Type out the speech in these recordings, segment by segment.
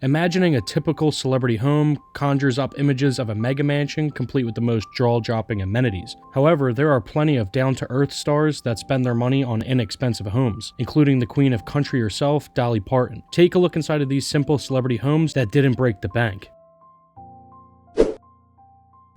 Imagining a typical celebrity home conjures up images of a mega mansion complete with the most jaw-dropping amenities. However, there are plenty of down-to-earth stars that spend their money on inexpensive homes, including the queen of country herself, Dolly Parton. Take a look inside of these simple celebrity homes that didn't break the bank.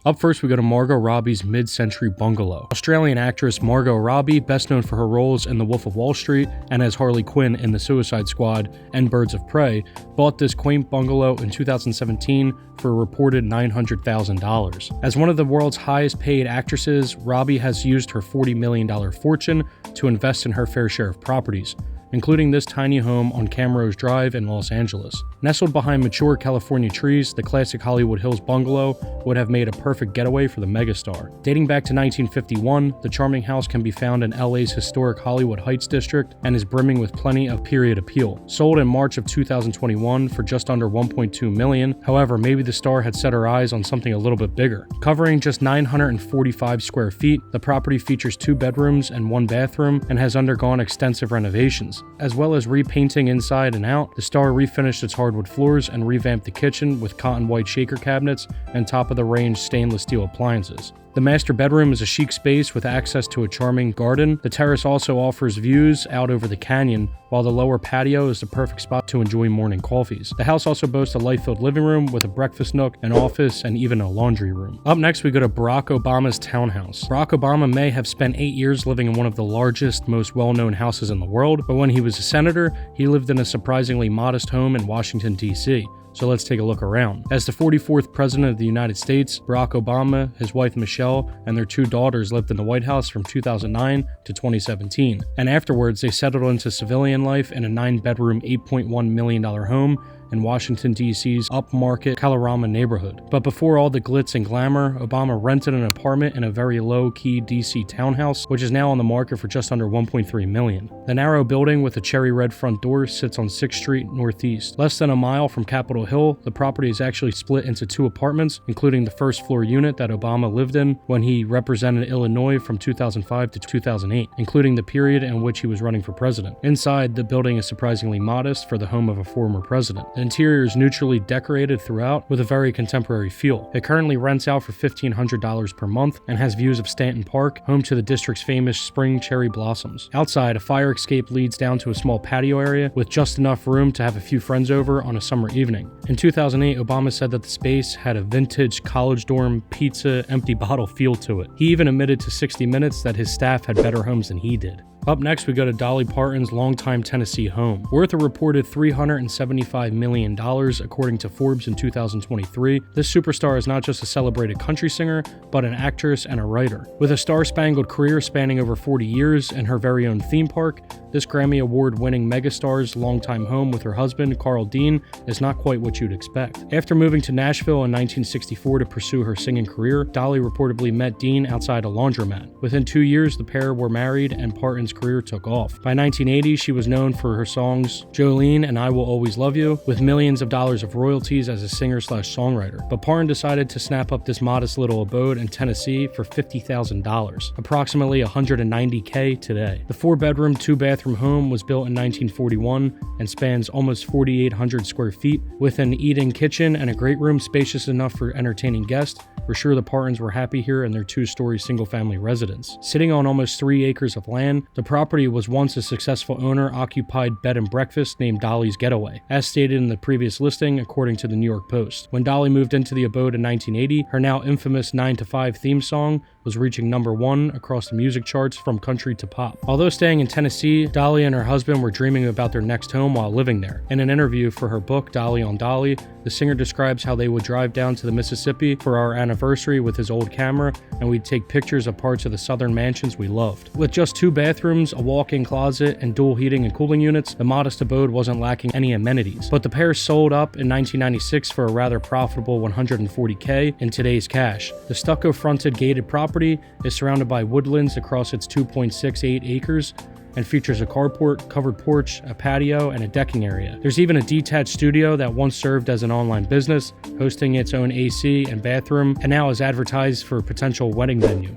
Up first, we go to Margot Robbie's mid-century bungalow. Australian actress Margot Robbie, best known for her roles in The Wolf of Wall Street and as Harley Quinn in The Suicide Squad and Birds of Prey, bought this quaint bungalow in 2017 for a reported $900,000. As one of the world's highest paid actresses, Robbie has used her $40 million fortune to invest in her fair share of properties, including this tiny home on Camrose Drive in Los Angeles. Nestled behind mature California trees, the classic Hollywood Hills bungalow would have made a perfect getaway for the megastar. Dating back to 1951, the charming house can be found in LA's historic Hollywood Heights district and is brimming with plenty of period appeal. Sold in March of 2021 for just under $1.2 million, however, maybe the star had set her eyes on something a little bit bigger. Covering just 945 square feet, the property features 2 bedrooms and 1 bathroom and has undergone extensive renovations. As well as repainting inside and out, the star refinished its hardwood floors and revamped the kitchen with cotton white shaker cabinets and top-of-the-range stainless steel appliances. The master bedroom is a chic space with access to a charming garden. The terrace also offers views out over the canyon, while the lower patio is the perfect spot to enjoy morning coffees. The house also boasts a light-filled living room with a breakfast nook, an office, and even a laundry room. Up next, we go to Barack Obama's townhouse. Barack Obama may have spent 8 years living in one of the largest, most well-known houses in the world, but when he was a senator, he lived in a surprisingly modest home in Washington, D.C. So let's take a look around. As the 44th President of the United States, Barack Obama, his wife Michelle, and their 2 daughters lived in the White House from 2009 to 2017. And afterwards, they settled into civilian life in a 9-bedroom, $8.1 million home in Washington, D.C.'s upmarket Kalorama neighborhood. But before all the glitz and glamour, Obama rented an apartment in a very low-key D.C. townhouse, which is now on the market for just under $1.3 million. The narrow building with a cherry red front door sits on 6th Street Northeast. Less than a mile from Capitol Hill, the property is actually split into 2 apartments, including the first-floor unit that Obama lived in when he represented Illinois from 2005 to 2008, including the period in which he was running for president. Inside, the building is surprisingly modest for the home of a former president. The interior is neutrally decorated throughout with a very contemporary feel. It currently rents out for $1,500 per month and has views of Stanton Park, home to the district's famous spring cherry blossoms. Outside, a fire escape leads down to a small patio area with just enough room to have a few friends over on a summer evening. In 2008, Obama said that the space had a vintage college dorm pizza empty bottle feel to it. He even admitted to 60 Minutes that his staff had better homes than he did. Up next, we go to Dolly Parton's longtime Tennessee home. Worth a reported $375 million, according to Forbes in 2023, this superstar is not just a celebrated country singer, but an actress and a writer. With a star-spangled career spanning over 40 years and her very own theme park, this Grammy Award-winning megastar's longtime home with her husband, Carl Dean, is not quite what you'd expect. After moving to Nashville in 1964 to pursue her singing career, Dolly reportedly met Dean outside a laundromat. Within 2 years, the pair were married and Parton's career took off. By 1980, she was known for her songs Jolene and I Will Always Love You, with millions of dollars of royalties as a singer/songwriter. But Parton decided to snap up this modest little abode in Tennessee for $50,000, approximately $190K today. The 4-bedroom, 2-bathroom home was built in 1941 and spans almost 4,800 square feet, with an eat-in kitchen and a great room spacious enough for entertaining guests. We're sure the Partons were happy here in their 2-story single-family residence. Sitting on almost 3 acres of land, the property was once a successful owner-occupied bed and breakfast named Dolly's Getaway, as stated in the previous listing according to the New York Post. When Dolly moved into the abode in 1980, her now infamous 9 to 5 theme song was reaching #1 across the music charts from country to pop. Although staying in Tennessee, Dolly and her husband were dreaming about their next home while living there. In an interview for her book, Dolly on Dolly, the singer describes how they would drive down to the Mississippi for our anniversary with his old camera, and we'd take pictures of parts of the southern mansions we loved. With just 2 bathrooms, a walk-in closet, and dual heating and cooling units, the modest abode wasn't lacking any amenities. But the pair sold up in 1996 for a rather profitable $140K in today's cash. The stucco-fronted gated property is surrounded by woodlands across its 2.68 acres and features a carport, covered porch, a patio, and a decking area. There's even a detached studio that once served as an online business, hosting its own AC and bathroom, and now is advertised for a potential wedding venue.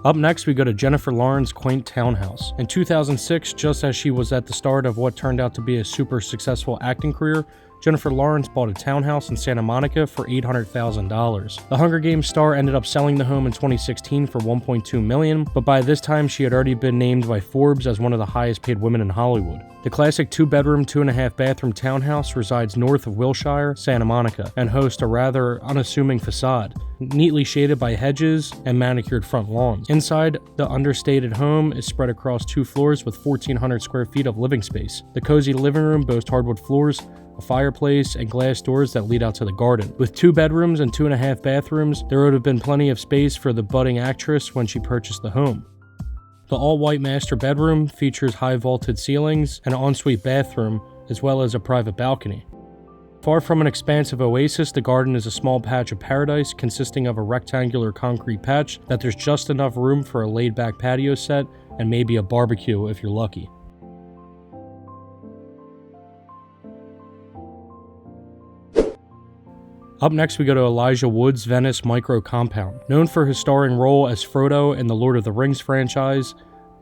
Up next, we go to Jennifer Lawrence's quaint townhouse. In 2006, just as she was at the start of what turned out to be a super successful acting career, Jennifer Lawrence bought a townhouse in Santa Monica for $800,000. The Hunger Games star ended up selling the home in 2016 for $1.2 million, but by this time she had already been named by Forbes as one of the highest paid women in Hollywood. The classic 2-bedroom, 2.5-bathroom townhouse resides north of Wilshire, Santa Monica, and hosts a rather unassuming facade, neatly shaded by hedges and manicured front lawns. Inside, the understated home is spread across 2 floors with 1,400 square feet of living space. The cozy living room boasts hardwood floors, a fireplace, and glass doors that lead out to the garden. With 2 bedrooms and 2.5 bathrooms, there would have been plenty of space for the budding actress when she purchased the home. The all-white master bedroom features high vaulted ceilings, an ensuite bathroom, as well as a private balcony. Far from an expansive oasis, the garden is a small patch of paradise consisting of a rectangular concrete patch that there's just enough room for a laid-back patio set and maybe a barbecue if you're lucky. Up next, we go to Elijah Wood's Venice micro compound. Known for his starring role as Frodo in the Lord of the Rings franchise,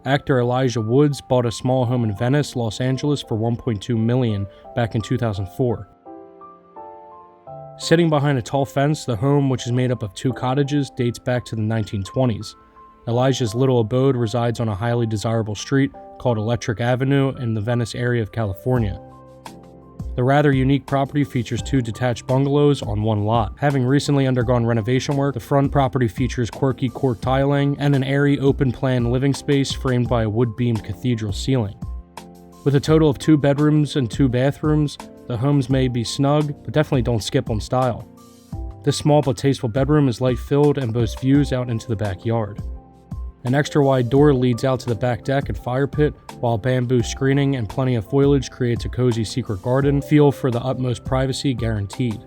actor Elijah Woods bought a small home in Venice, Los Angeles for $1.2 million back in 2004. Sitting behind a tall fence, the home, which is made up of 2 cottages, dates back to the 1920s. Elijah's little abode resides on a highly desirable street called Electric Avenue in the Venice area of California. The rather unique property features 2 detached bungalows on 1 lot. Having recently undergone renovation work, the front property features quirky cork tiling and an airy open-plan living space framed by a wood-beamed cathedral ceiling. With a total of 2 bedrooms and 2 bathrooms, the homes may be snug, but definitely don't skip on style. This small but tasteful bedroom is light-filled and boasts views out into the backyard. An extra-wide door leads out to the back deck and fire pit, while bamboo screening and plenty of foliage creates a cozy secret garden feel for the utmost privacy guaranteed.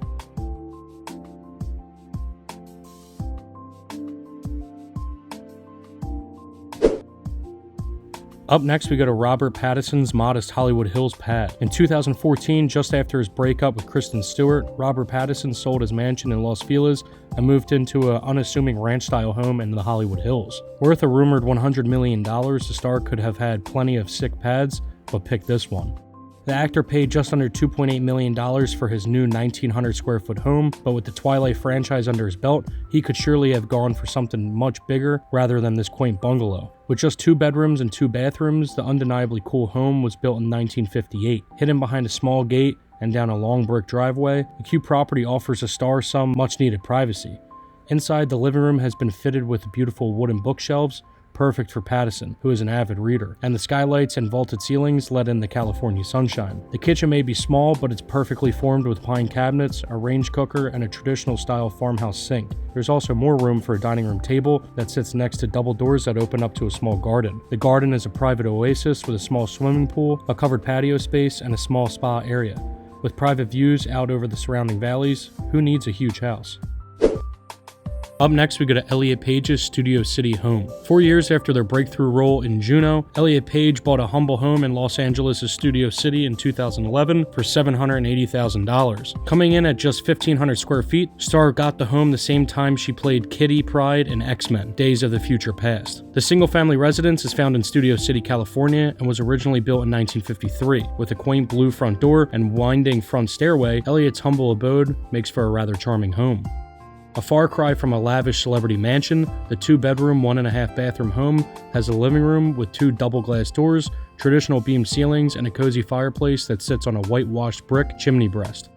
Up next, we go to Robert Pattison's modest Hollywood Hills pad. In 2014, just after his breakup with Kristen Stewart, Robert Pattison sold his mansion in Los Feliz and moved into an unassuming ranch-style home in the Hollywood Hills. Worth a rumored $100 million, the star could have had plenty of sick pads, but picked this one. The actor paid just under $2.8 million for his new 1,900 square foot home, but with the Twilight franchise under his belt, he could surely have gone for something much bigger rather than this quaint bungalow. With just 2 bedrooms and 2 bathrooms, the undeniably cool home was built in 1958. Hidden behind a small gate and down a long brick driveway, the cute property offers a star some much-needed privacy. Inside, the living room has been fitted with beautiful wooden bookshelves, perfect for Pattison, who is an avid reader, and the skylights and vaulted ceilings let in the California sunshine. The kitchen may be small, but it's perfectly formed with pine cabinets, a range cooker, and a traditional-style farmhouse sink. There's also more room for a dining room table that sits next to double doors that open up to a small garden. The garden is a private oasis with a small swimming pool, a covered patio space, and a small spa area. With private views out over the surrounding valleys, who needs a huge house? Up next, we go to Elliot Page's Studio City home. 4 years after their breakthrough role in Juno, Elliot Page bought a humble home in Los Angeles' Studio City in 2011 for $780,000. Coming in at just 1,500 square feet, Star got the home the same time she played Kitty Pryde in X-Men: Days of the Future Past. The single-family residence is found in Studio City, California, and was originally built in 1953. With a quaint blue front door and winding front stairway, Elliot's humble abode makes for a rather charming home. A far cry from a lavish celebrity mansion, the 2-bedroom, 1.5-bathroom home has a living room with 2 double glass doors, traditional beam ceilings, and a cozy fireplace that sits on a whitewashed brick chimney breast.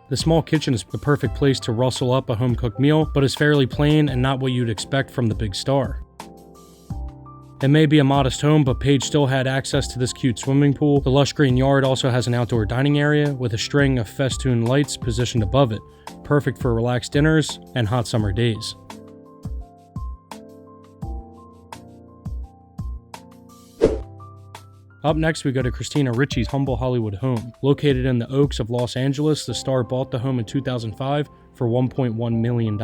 The small kitchen is the perfect place to rustle up a home-cooked meal, but is fairly plain and not what you'd expect from the big star. It may be a modest home, but Paige still had access to this cute swimming pool. The lush green yard also has an outdoor dining area with a string of festoon lights positioned above it, perfect for relaxed dinners and hot summer days. Up next, we go to Christina Ricci's humble Hollywood home. Located in the Oaks of Los Angeles, the star bought the home in 2005 for $1.1 million,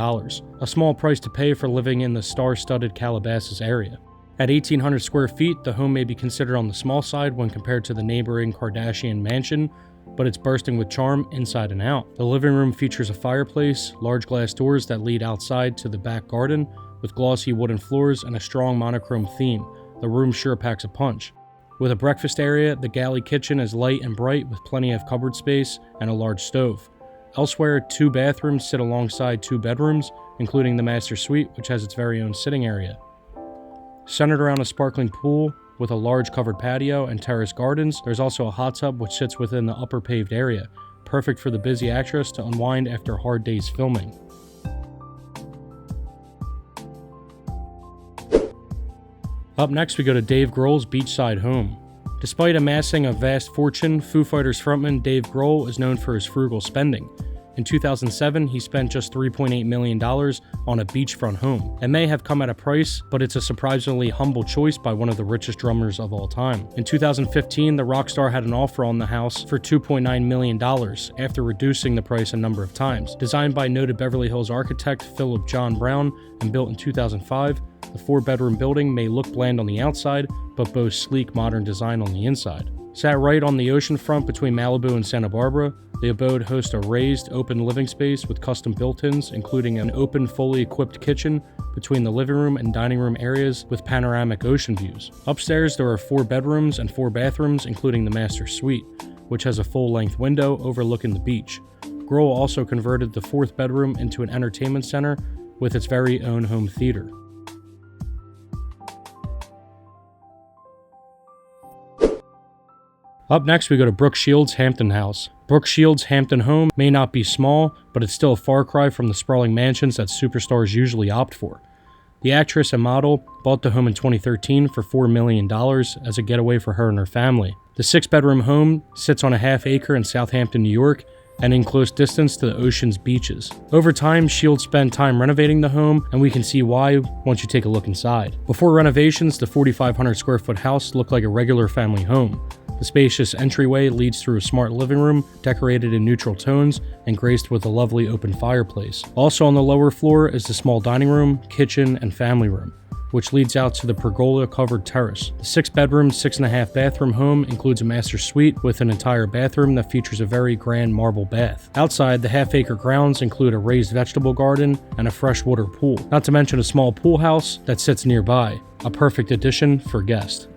a small price to pay for living in the star-studded Calabasas area. At 1,800 square feet, the home may be considered on the small side when compared to the neighboring Kardashian mansion, but it's bursting with charm inside and out. The living room features a fireplace, large glass doors that lead outside to the back garden, with glossy wooden floors and a strong monochrome theme. The room sure packs a punch. With a breakfast area, the galley kitchen is light and bright with plenty of cupboard space and a large stove. Elsewhere, 2 bathrooms sit alongside 2 bedrooms, including the master suite, which has its very own sitting area. Centered around a sparkling pool with a large covered patio and terrace gardens, there's also a hot tub which sits within the upper paved area, perfect for the busy actress to unwind after a hard day's filming. Up next, we go to Dave Grohl's beachside home. Despite amassing a vast fortune, Foo Fighters frontman Dave Grohl is known for his frugal spending. In 2007, he spent just $3.8 million on a beachfront home. It may have come at a price, but it's a surprisingly humble choice by one of the richest drummers of all time. In 2015, the rock star had an offer on the house for $2.9 million after reducing the price a number of times. Designed by noted Beverly Hills architect Philip John Brown and built in 2005, the 4-bedroom building may look bland on the outside, but boasts sleek modern design on the inside. Sat right on the ocean front between Malibu and Santa Barbara, the abode hosts a raised, open living space with custom built-ins, including an open, fully equipped kitchen between the living room and dining room areas with panoramic ocean views. Upstairs, there are 4 bedrooms and 4 bathrooms, including the master suite, which has a full-length window overlooking the beach. Grohl also converted the 4th bedroom into an entertainment center with its very own home theater. Up next, we go to Brooke Shields Hampton house. Brooke Shields' Hampton home may not be small, but it's still a far cry from the sprawling mansions that superstars usually opt for. The actress and model bought the home in 2013 for $4 million as a getaway for her and her family. The 6-bedroom home sits on a half-acre in Southampton, New York, and in close distance to the ocean's beaches. Over time, Shields spent time renovating the home, and we can see why once you take a look inside. Before renovations, the 4,500 square foot house looked like a regular family home. The spacious entryway leads through a smart living room, decorated in neutral tones and graced with a lovely open fireplace. Also on the lower floor is the small dining room, kitchen, and family room, which leads out to the pergola-covered terrace. The 6-bedroom, 6.5 bathroom home includes a master suite with an entire bathroom that features a very grand marble bath. Outside, the half-acre grounds include a raised vegetable garden and a freshwater pool, not to mention a small pool house that sits nearby, a perfect addition for guests.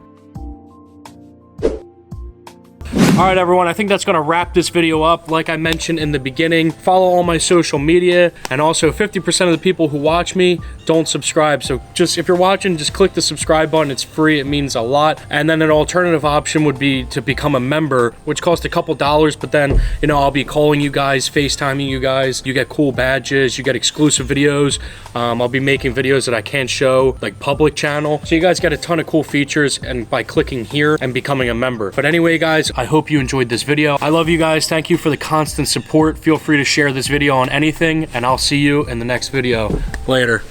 Alright everyone, I think that's going to wrap this video up. Like I mentioned in the beginning, follow all my social media, and also 50% of the people who watch me don't subscribe. So just, if you're watching, just click the subscribe button. It's free, it means a lot. And then an alternative option would be to become a member, which costs a couple dollars, but then, you know, I'll be calling you guys, FaceTiming you guys. You get cool badges, you get exclusive videos. I'll be making videos that I can't show, like public channel. So you guys get a ton of cool features and by clicking here and becoming a member. But anyway, guys, I hope you enjoyed this video. I love you guys. Thank you for the constant support. Feel free to share this video on anything, and I'll see you in the next video. Later.